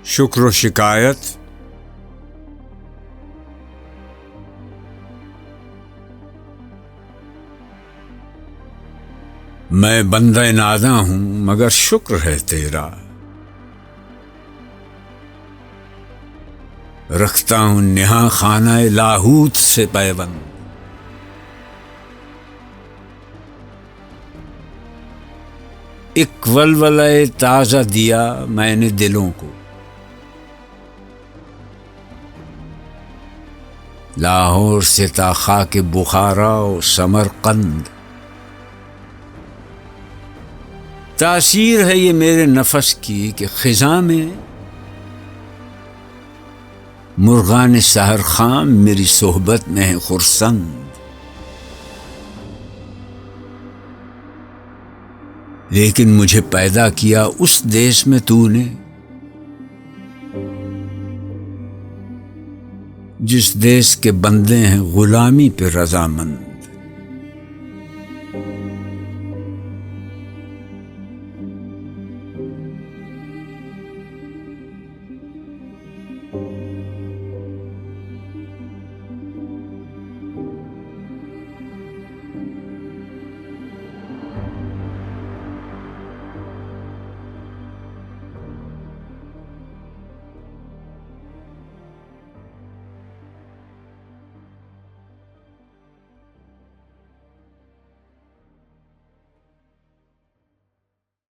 शुक्र व शिकायत। मैं बंदे नादा हूं मगर शुक्र है तेरा, रखता हूं निहा खाना लाहूत से पैबंद। एक वलवले ताजा दिया मैंने दिलों को, लाहौर से ताखा के बुखारा और समरकंद। तासीर है ये मेरे नफस की कि खिजा में मुर्गान सहर खां मेरी सोहबत में है खुर्संद। लेकिन मुझे पैदा किया उस देश में तूने जिस देश के बंदे हैं गुलामी पे रजामंद।